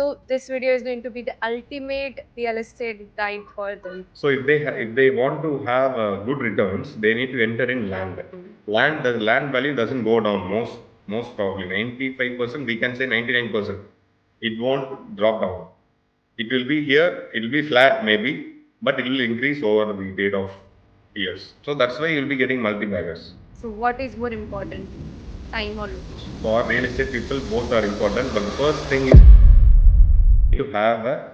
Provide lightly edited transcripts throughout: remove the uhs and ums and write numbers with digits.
So this video is going to be the ultimate real estate guide for them. So if they want to have good returns, they need to enter in land. The land value doesn't go down most probably 95%. We can say 99%. It won't drop down. It will be here. It will be flat maybe, but it will increase over the period of years. So that's why you'll be getting multi-baggers. So what is more important, time or location? For real estate people, both are important, but the first thing is to have a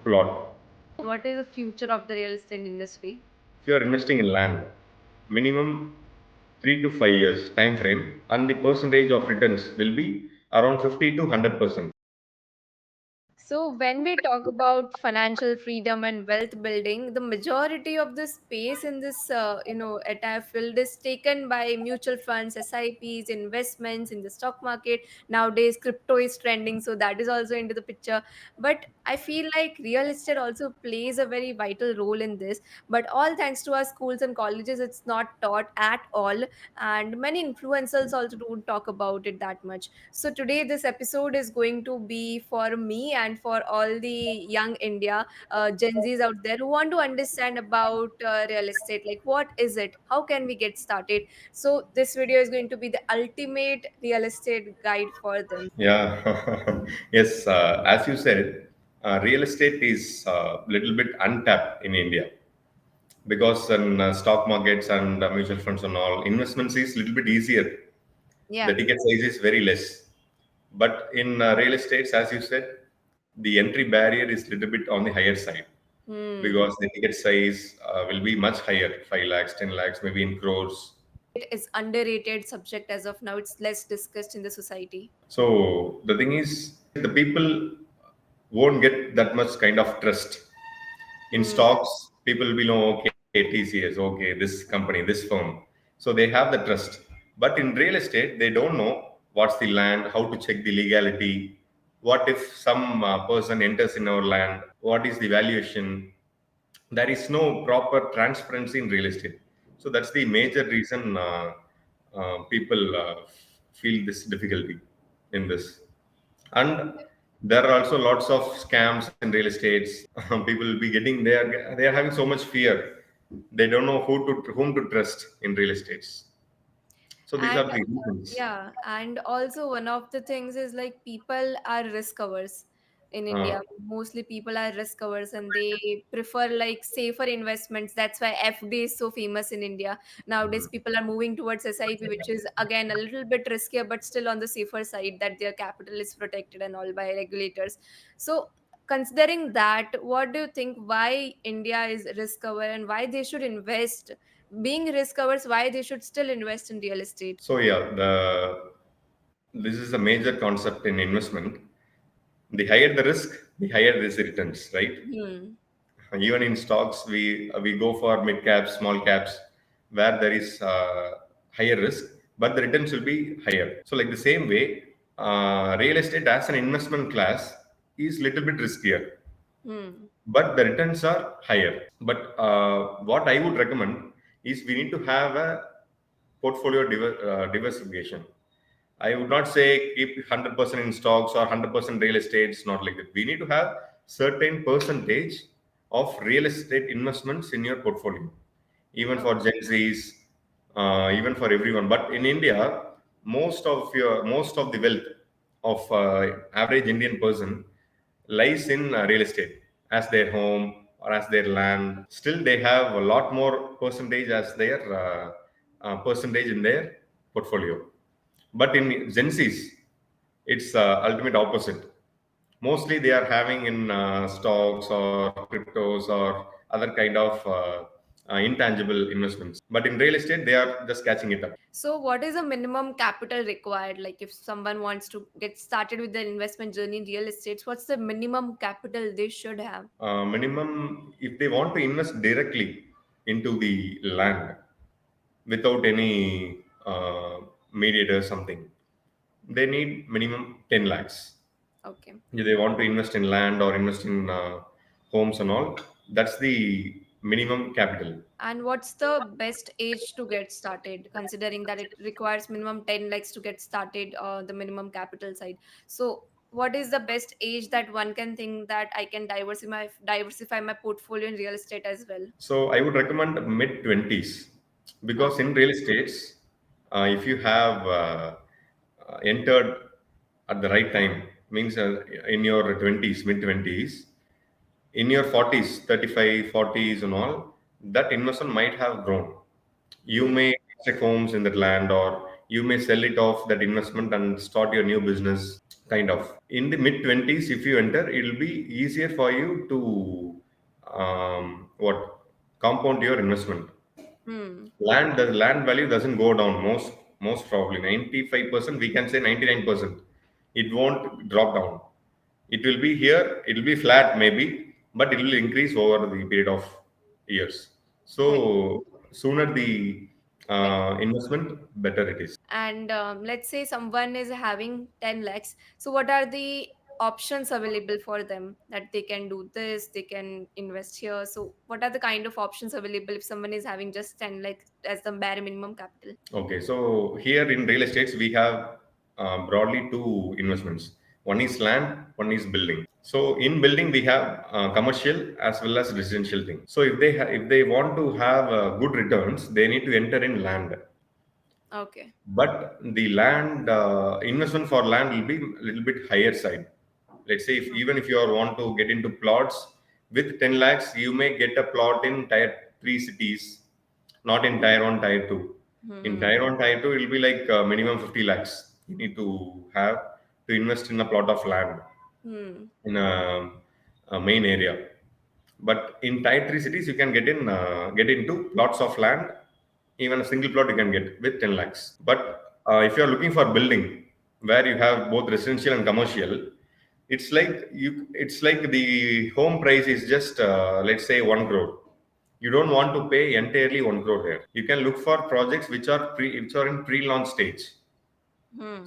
plot. What is the future of the real estate industry? If you are investing in land, minimum 3 to 5 years time frame, and the percentage of returns will be around 50 to 100%. So, when we talk about financial freedom and wealth building, the majority of the space in this, entire field is taken by mutual funds, SIPs, investments in the stock market. Nowadays, crypto is trending, so that is also into the picture. But I feel like real estate also plays a very vital role in this. But all thanks to our schools and colleges, it's not taught at all, and many influencers also don't talk about it that much. So today this episode is going to be for me and for all the young India Gen Zs out there who want to understand about real estate. Like, what is it? How can we get started? So this video is going to be the ultimate real estate guide for them. Yeah, yes, as you said, real estate is a little bit untapped in India because in stock markets and mutual funds and all, investments is little bit easier. The Yeah. ticket size is very less. But in real estates, as you said, the entry barrier is little bit on the higher side Hmm. because the ticket size will be much higher, 5 lakhs, 10 lakhs, maybe in crores. It is underrated subject as of now. It's less discussed in the society. So the thing is, the people won't get that much kind of trust. In Hmm. stocks, people will know, okay, TCS, okay, this company, this firm. So they have the trust. But in real estate, they don't know what's the land, how to check the legality, what if some person enters in our land, what is the valuation. There is no proper transparency in real estate. So that's the major reason people feel this difficulty in this. And there are also lots of scams in real estates. People will be getting they are having so much fear. They don't know whom to trust in real estates. So these And are the reasons. yeah, and also one of the things is like people are risk averse in Uh, India. Mostly people are risk averse and they prefer like safer investments. That's why FD is so famous in India. Nowadays, people are moving towards SIP, which is again a little bit riskier, but still on the safer side that their capital is protected and all by regulators. So considering that, what do you think why India is risk aware and why they should invest? Being risk averse, why they should still invest in real estate? so yeah, the this is a major concept in investment. The higher the risk, the higher the returns, right? Hmm. Even in stocks, we go for mid caps, small caps, where there is higher risk, but the returns will be higher. So, like the same way, real estate as an investment class is little bit riskier, Hmm. but the returns are higher. But what I would recommend is we need to have a portfolio diversification. I would not say keep 100% in stocks or 100% real estate. It's not like that. We need to have certain percentage of real estate investments in your portfolio, even for Okay. Gen Zs, even for everyone. But in India, most of the wealth of average Indian person lies in real estate as their home or as their land. Still, they have a lot more percentage as their percentage in their portfolio. But in Gen Zs, it's ultimate opposite. Mostly they are having in stocks or cryptos or other kind of intangible investments. But in real estate, they are just catching it up. So, what is the minimum capital required? Like, if someone wants to get started with their investment journey in real estates, what's the minimum capital they should have? Minimum, if they want to invest directly into the land without any mediator something, they need minimum 10 lakhs. Okay. If they want to invest in land or invest in homes and all, that's the minimum capital. And what's the best age to get started, considering that it requires minimum 10 lakhs to get started, the minimum capital side? So, what is the best age that one can think that I can diversify my portfolio in real estate as well? So I would recommend mid 20s because Okay. in real estates, if you have entered at the right time, means in your 20s, mid 20s, in your 40s, 35, 40s, and all, that investment might have grown. You Hmm. may check homes in that land, or you may sell it off that investment and start your new business, kind of. In the mid 20s, if you enter, it will be easier for you to what compound your investment. Hmm. The land value doesn't go down, most probably 95%, we can say 99%. It won't drop down. It will be here, it will be flat maybe, but it will increase over the period of years. Right. So sooner the Better. investment, better it is. And let's say someone is having 10 lakhs. So, what are the options available for them, that they can do this, they can invest here? So, what are the kind of options available if someone is having just 10 lakhs as the bare minimum capital? Okay, so here in real estates, we have broadly two investments. One is land, one is building. So in building, we have commercial as well as residential thing. So if they want to have good returns, they need to enter in land. Okay. But the land investment for land will be a little bit higher side. Let's say if even if you are want to get into plots with 10 lakhs, you may get a plot in tier 3 cities, not in tier 1, tier 2. In Hmm. tier 1, tier 2, it will be like minimum 50 lakhs you need to have to invest in a plot of land Hmm. in a main area. But in tier 3 cities, you can get into plots of land. Even a single plot you can get with 10 lakhs. But if you are looking for building where you have both residential and commercial, it's like the home price is just let's say 1 crore. You don't want to pay entirely 1 crore there. You can look for projects which are in pre-launch stage.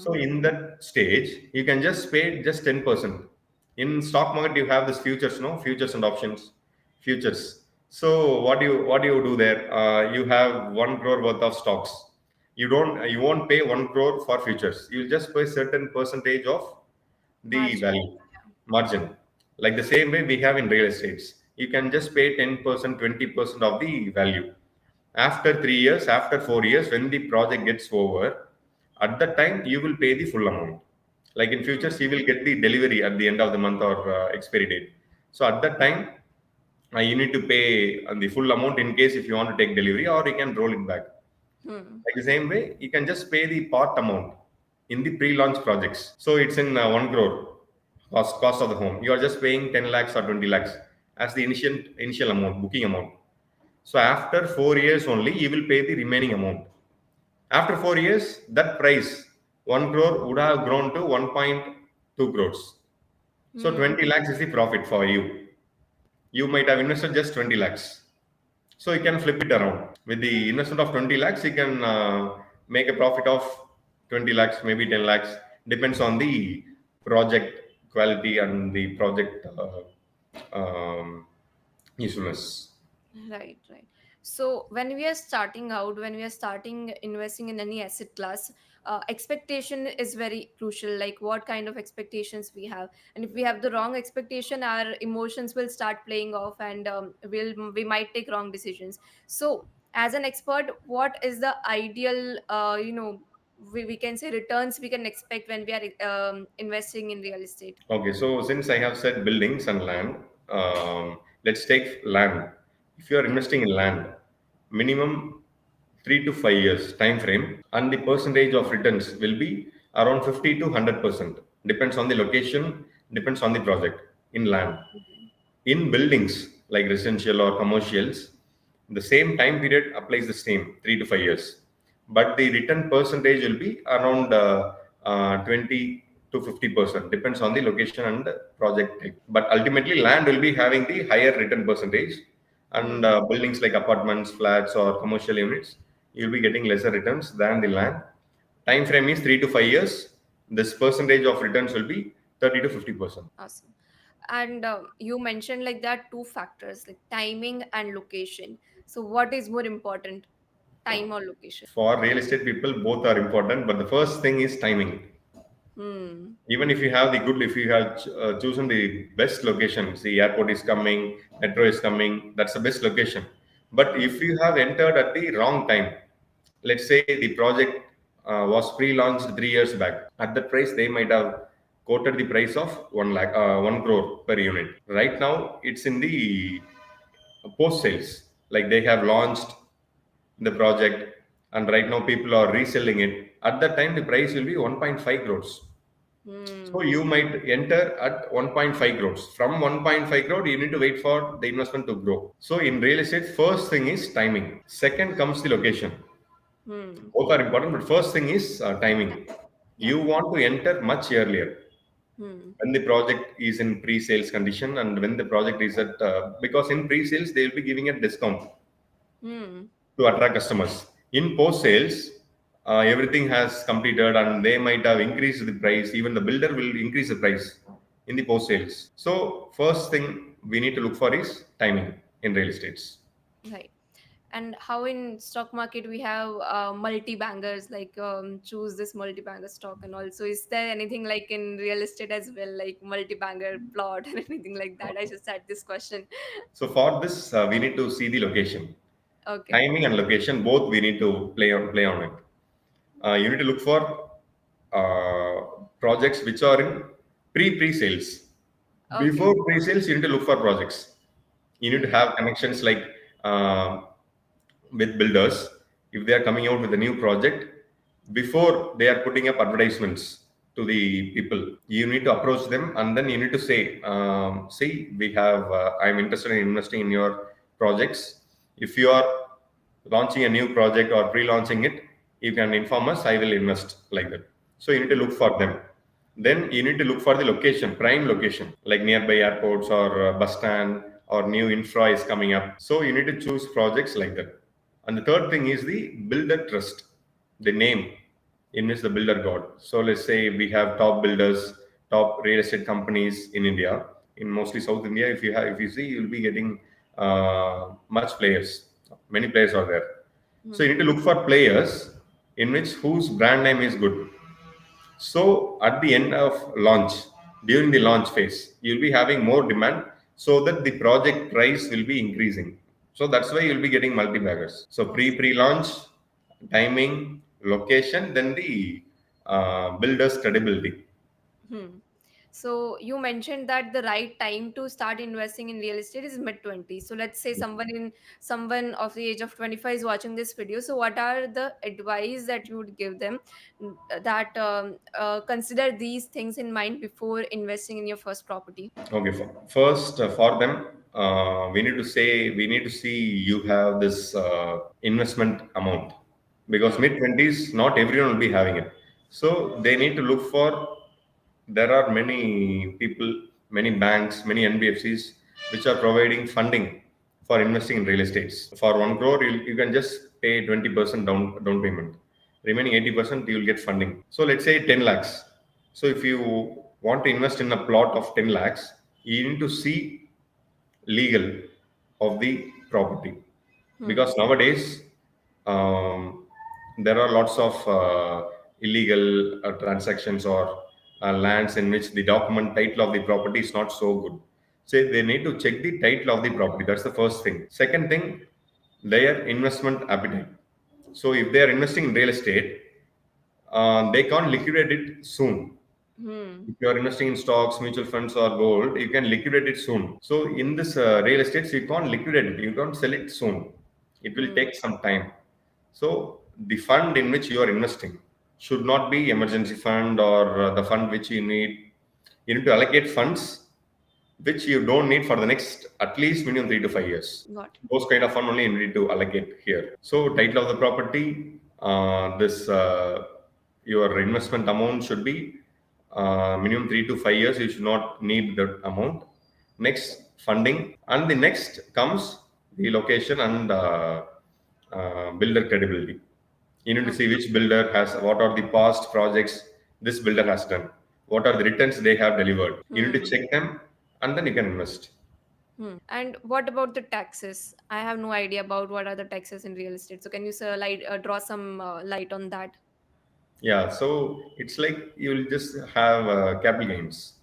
So Hmm. in that stage, you can just pay just 10%. In stock market, you have this futures, no futures and options, futures. So what do you do there? You have 1 crore worth of stocks. You won't pay 1 crore for futures. You'll just pay certain percentage of the Margin. value margin. Like the same way we have in real estates, you can just pay 10%, 20% of the value. After 3 years, after 4 years, when the project gets over, at that time you will pay the full amount. Like in futures, Hmm. you will get the delivery at the end of the month or expiry date. So at that time, you need to pay the full amount in case if you want to take delivery, or you can roll it back. Hmm. Like the same way, you can just pay the part amount in the pre-launch projects. So it's in 1 crore cost of the home. You are just paying 10 lakhs or 20 lakhs as the initial amount, booking amount. So after 4 years only, you will pay the remaining amount. After 4 years, that price 1 crore would have grown to 1.2 crores. So Hmm. 20 lakhs is the profit for you. You might have invested just 20 lakhs. So you can flip it around. With the investment of 20 lakhs, you can make a profit of 20 lakhs, maybe 10 lakhs. Depends on the project quality and the project usefulness. Right, right. So when we are starting out, when we are starting investing in any asset class, expectation is very crucial. Like what kind of expectations we have, and if we have the wrong expectation, our emotions will start playing off, and we might take wrong decisions. So as an expert, what is the ideal, we can say returns we can expect when we are investing in real estate? Okay, so since I have said buildings and land, let's take land. If you are Yeah. investing in land, minimum 3 to 5 years time frame, and the percentage of returns will be around 50 to 100%. Depends on the location, depends on the project in land. In buildings like residential or commercials, the same time period applies the same 3 to 5 years, but the return percentage will be around 20 to 50%, depends on the location and the project type. But ultimately, land will be having the higher return percentage, and Hmm. buildings like apartments, flats, or commercial units, you'll be getting lesser returns than the land. Time frame is 3 to 5 years. This percentage of returns will be 30 to 50%. Awesome. And you mentioned like that two factors like timing and location. So what is more important, time or location? For real estate people, both are important, but the first thing is timing. Hmm. Even if you have the good, if you have chosen the best location, the airport is coming, metro is coming, that's the best location. But if Hmm. you have entered at the wrong time, let's say the project was pre-launched 3 years back, at that price they might have quoted the price of 1 lakh 1 crore per unit. Right now it's in the post sales, like they have launched the project, and right now people are reselling it. At that time the price will be 1.5 crores. So Hmm. you might enter at 1.5 crores. From 1.5 crore, you need to wait for the investment to grow. So in real estate, first thing is timing. Second comes the location. Hmm. Both are important, but first thing is Yeah. timing. Yeah. You want to enter much earlier Hmm. when the project is in pre-sales condition, and when the project is at because in pre-sales they will be giving a discount Hmm. to attract customers. In post sales, everything has completed and they might have increased the price. Even the builder will increase the price in the post sales. So, first thing we need to look for is timing in real estates. Right. And how in stock market we have multi bangers, like choose this multi banger stock, and also is there anything like in real estate as well, like multi banger plot or anything like that? I just had this question. So, for this, we need to see the location, Okay. timing and location. Both we need to play on it. You need to look for projects which are in pre-sales. Okay. Before pre-sales, you need to look for projects. You need to Hmm. have connections like uh, with builders. If they are coming out with a new project, before they are putting up advertisements to the people, you need to approach them and then you need to say, see, we have, I'm interested in investing in your projects. If you are launching a new project or pre-launching it, you can inform us, I will invest, like that. So you need to Hmm. look for them. Then you need to look for the location, prime location, like nearby airports or bus stand or new infra is coming up. So you need to choose projects like that. And the third thing is the builder trust, the name in which the builder got. So let's say we have top builders, top real estate companies in India, in mostly South India. If you see, you'll be getting much players. Many players are there. So you Hmm. need to look for players in which whose brand name is good. So at the end of launch, during the launch phase, you'll be having more demand so that the project price will be increasing. So that's why you'll be getting multi-baggers. So Yes. pre-launch, timing, location, then the builder's credibility. Hmm. So you mentioned that the right time to start investing in real estate is mid 20s. So let's say someone of the age of 25 is watching this video. So what are the advice that you would give them, that consider these things in mind before investing in your first property? Okay, first for them, we need to see you have this investment amount, because Hmm. mid 20s, not everyone will be having it. So they need to look for, there are many people, many banks, many NBFCs which are providing funding for investing in real estates. For 1 crore, you can just pay 20% down payment. Remaining 80% you will get funding. So let's say 10 lakhs. So if you want to invest in a plot of 10 lakhs, you need to see legal of the property, Hmm. because nowadays um, there are lots of illegal transactions or lands in which the document title of the property is not so good. So they need to check the title of the property. That's the first thing. Second thing, their investment appetite. So if they are investing in real estate, they can't liquidate it soon. Hmm. If you are investing in stocks, mutual funds, or gold, you can liquidate it soon. So in this real estate, you can't liquidate it. You can't sell it soon. It will Hmm. take some time. So the fund in which you are investing should not be emergency fund or the fund which you need. You need to allocate funds which you don't need for the next at least minimum 3 to 5 years. Got Those kind of fund only you need to allocate here. So title of the property, this your investment amount should be minimum 3 to 5 years. You should not need that amount. Next, funding, and the next comes the location and builder credibility. You need to it. see which builder has, what are the past projects this builder has done, what are the returns they have delivered. You need to Hmm. check them and then you can invest. And what about the taxes? I have no idea about what are the taxes in real estate. So can you, sir, draw some light on that? Yeah, so it's like you'll just have capital gains.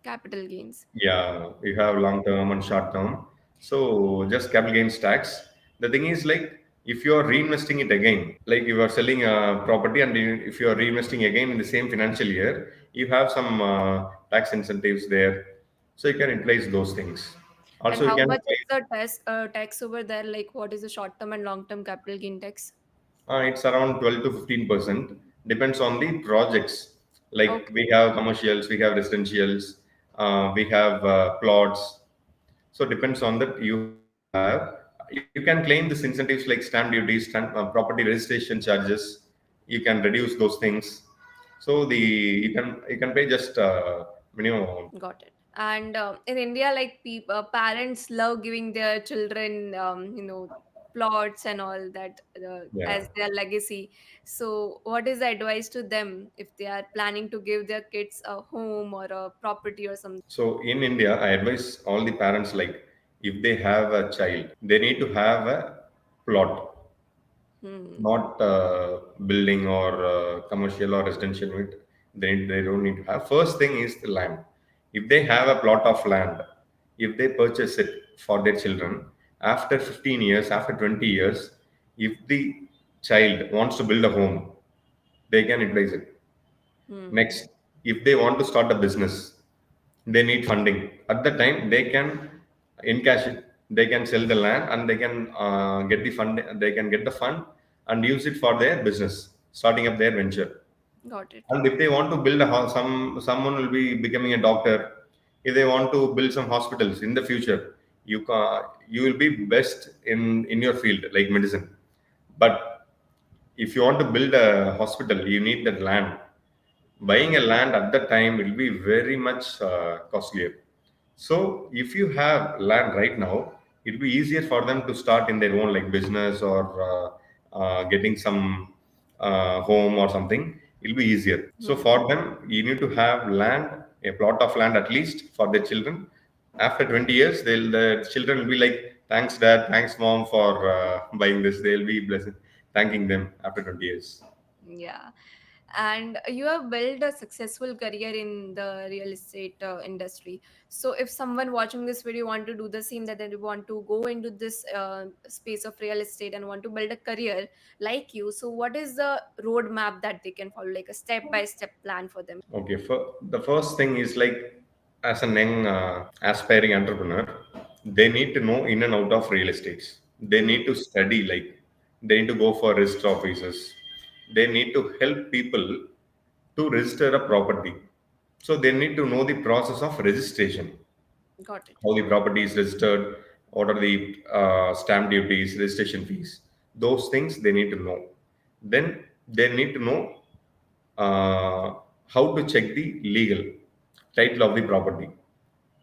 Capital gains. Yeah, you have long term and short term. So just capital gains tax. The thing is like if you are reinvesting it again, like you are selling a property and if you are reinvesting again in the same financial year, you have some tax incentives there. So you can utilize those things. And Also, you how can much is the tax over there? Like, what is the short term and long term capital gain tax? it's around 12 to 15%. Depends on the projects. Like Okay, we have commercials, we have residentials, we have plots. So depends on that you have. You can claim this incentives like stamp duties, property registration charges. You can reduce those things. So you can pay just minimum amount. got it. And in India, like people, parents love giving their children, plots and all that Yeah. as their legacy. So, what is the advice to them if they are planning to give their kids a home or a property or something? So in India, I advise all the parents like if they have a child, they need to have a plot, Hmm. not building or commercial or residential unit. They don't need to have. First thing is the land. If they have a plot of land, if they purchase it for their children, after 15 years, after 20 years, if the child wants to build a home, they can utilize it. Hmm. Next, if they want to start a business, they need funding. At the time, they can encash it. They can sell the land and they can get the fund. They can get the fund and use it for their business, starting up their venture. Got it. And if they want to build a house, someone will be becoming a doctor. If they want to build some hospitals in the future, you will be best in your field like medicine. But if you want to build a hospital, you need that land. Buying a land at that time will be very much costlier. So if you have land right now, it'll be easier for them to start in their own like business or getting some home or something. It'll be easier. So Hmm. for them, you need to have land, a plot of land at least for their children. After 20 years, the children will be like, "Thanks, dad. Thanks, mom, for buying this." They'll be blessed, thanking them after 20 years. Yeah. And you have built a successful career in the real estate industry. So if someone watching this video want to do the same, that they want to go into this space of real estate and want to build a career like you, so what is the roadmap that they can follow, like a step by step plan for them? Okay, the first thing is like as an young aspiring entrepreneur, they need to know in and out of real estates. They Hmm. need to study, like they need to go for register offices. They need to help people to register a property. So they need to know the process of registration, Got it. how the property is registered, what are the stamp duties, registration fees. Those things they need to know. Then they need to know how to check the legal title of the property.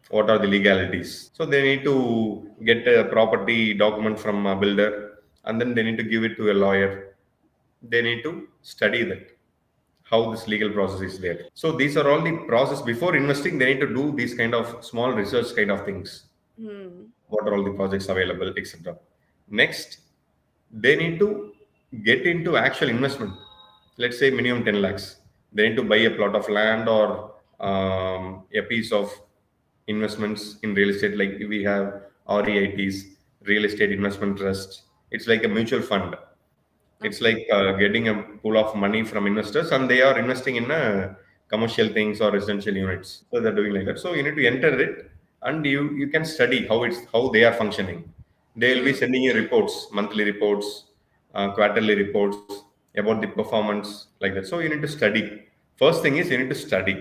What are the legalities? So they need to get a property document from a builder, and then they need to give it to a lawyer. They need to study that how this legal process is there. So these are all the process before investing. They need to do these kind of small research kind of things. Hmm. What are all the projects available, etc. Next, they need to get into actual investment. Let's say minimum 10 lakhs. They need to buy a plot of land or a piece of investments in real estate. Like we have REITs, Real Estate Investment Trust. It's like a mutual fund. It's Okay. like getting a pool of money from investors, and they are investing in commercial things or residential units. So they're doing like that. So you need to enter it, and you can study how they are functioning. They will be Hmm. sending you reports, monthly reports, quarterly reports about the performance like that. So you need to study. First thing is you need to study.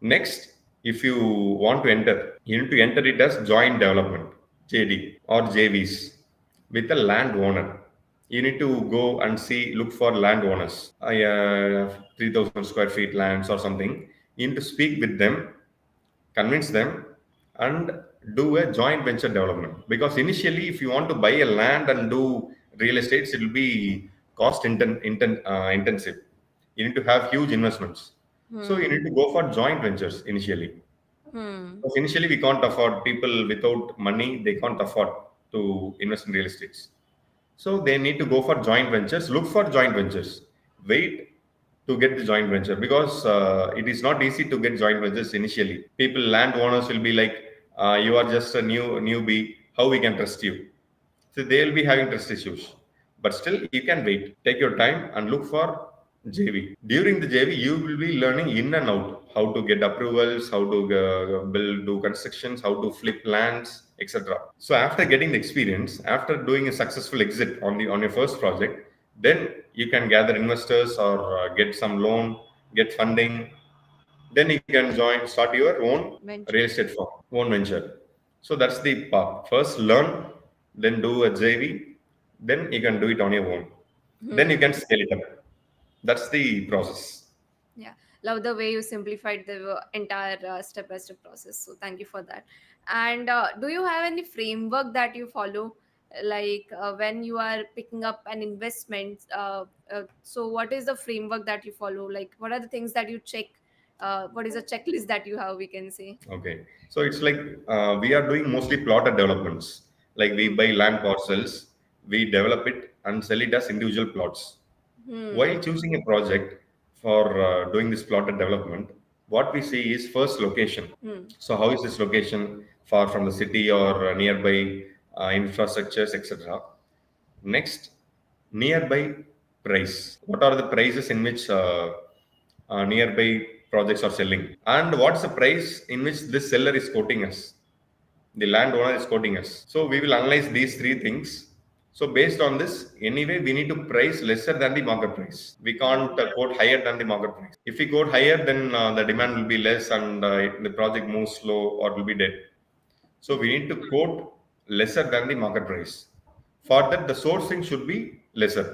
Next, if you want to enter, you need to enter it as joint development, JD or JVs with a landowner. You need to go and see, look for landowners. I 3,000 square feet lands or something. You need to speak with them, convince them, and do a joint venture development. Because initially, if you want to buy a land and do real estates, it will be intensive. You need to have huge investments. So you need Hmm. to go for joint ventures initially. Hmm. Because initially, we can't afford people without money, they can't afford to invest in real estates. So they need to go for joint ventures, look for joint ventures. Wait. to get the joint venture, because it is not easy to get joint ventures initially. People, land owners will be like, you are just a newbie, how we can trust you? So they will be having trust issues. But still, you can wait. Take your time and look for JV. During the JV, you will be learning in and out how to get approvals, how to build, do constructions, how to flip lands, etc. So after getting the experience, after doing a successful exit on your first project, then you can gather investors or get some loan, get funding. Then you can start your own real Venture. estate firm, own venture. So that's the path. First learn, then do a JV, then you can do it on your own. Then you Hmm. can scale it up. That's the process. Yeah, love the way you simplified the entire step-by-step process. So thank you for that. And do you have any framework that you follow, like when you are picking up an investment? So what is the framework that you follow? Like, what are the things that you check? What is a checklist that you have? We can say. Okay. So it's like we are doing mostly plotted developments. Like we Hmm. buy land parcels, we develop it and sell it as individual plots. While Hmm. choosing a project for doing this plotted development, what we see is first location. Hmm. So how is this location, far from the city or nearby infrastructures, etc. Next, nearby price. What are the prices in which nearby projects are selling? And what's the price in which this seller is quoting us? The landowner is quoting us. So we will analyze these three things. So based on this, anyway, we need to price lesser than the market price. We can't Hmm. quote higher than the market price. If we quote higher, then the demand will be less and the project moves slow or will be dead. So we need to quote lesser than the market price. For that, the sourcing should be lesser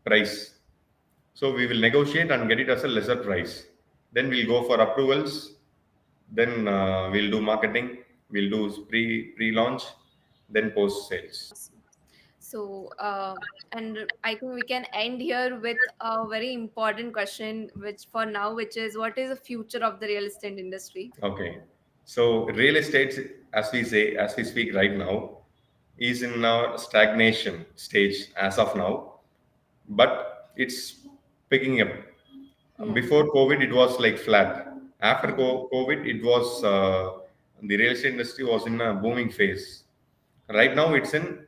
price. So we will negotiate and get it as a lesser price. Then we'll go for approvals. Then we'll do marketing. We'll do pre-launch. Then post sales. Awesome. So, and I think we can end here with a very important question, which for now, which is what is the future of the real estate industry? Okay. So real estate, as we say, as we speak right now, is in a stagnation stage as of now, but it's picking up. Hmm. Before COVID, it was like flat. After Hmm. COVID, it was the real estate industry was in a booming phase. Right now, it's in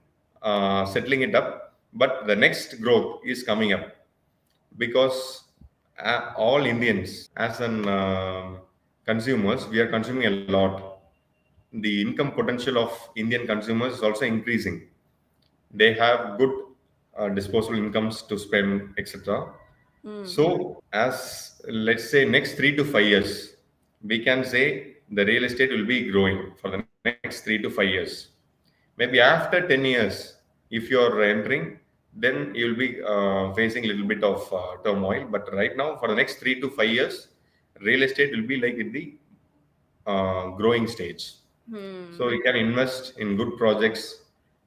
settling it up, but the next growth is coming up because all Indians, as an consumers, we are consuming a lot. The income potential of Indian consumers is also increasing. They have good disposable incomes to spend, etc. Hmm. So, as let's say next 3 to 5 years, we can say the real estate will be growing for the next 3 to 5 years. Maybe after 10 years, if you are entering, then you will be facing a little bit of turmoil. But right now, for the next 3 to 5 years, real estate will be like in the growing stage. So Hmm. you can invest in good projects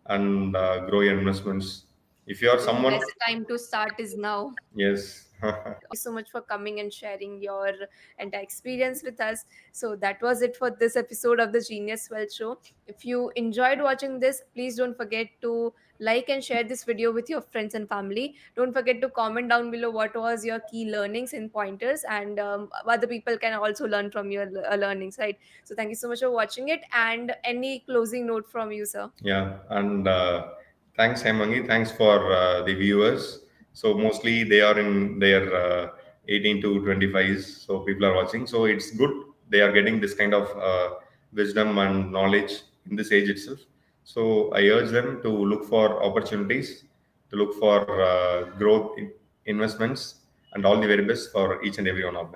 and grow your investments. If you are So the someone, best time to start is now. yes, Thank you so much for coming and sharing your entire experience with us. So that was it for this episode of the Genius Wealth Show. If you enjoyed watching this, please don't forget to like and share this video with your friends and family. Don't forget to comment down below what was your key learnings and pointers, and other people can also learn from your learnings, right? So thank you so much for watching it. And any closing note from you, sir? yeah, and thanks, Hemangi. Thanks for the viewers. So mostly they are in their 18 to 25s. So people are watching. So it's good they are getting this kind of wisdom and knowledge in this age itself. So I urge them to look for opportunities, to look for growth in investments, and all the very best for each and every one of them.